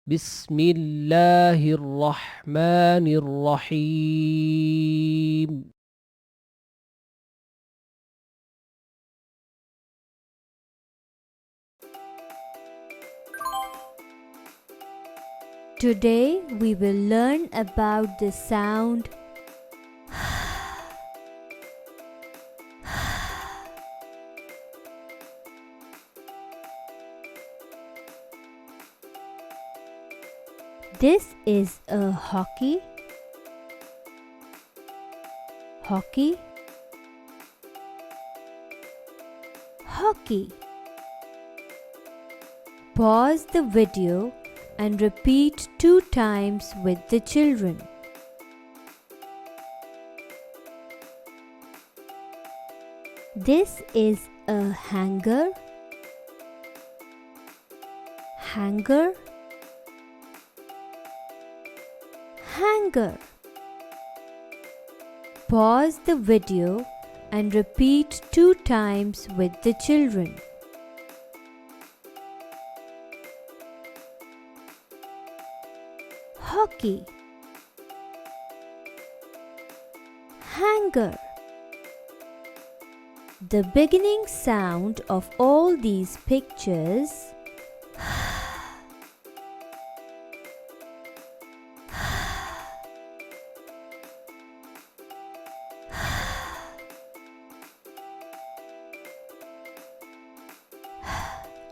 بسم الله الرحمن الرحيم. Today we will learn about the sound This is a hockey. Hockey. Hockey. Pause the video and repeat 2 times with the children. This is a hanger. Hanger. Hanger. Pause the video and repeat 2 times with the children. Hockey. Hanger. The beginning sound of all these pictures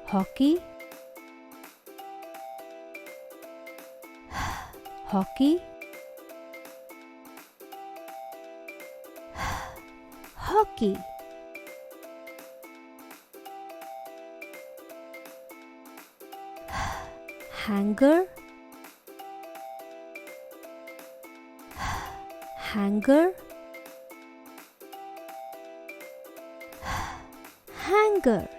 hockey, hockey, hockey. Hanger, hanger, hanger.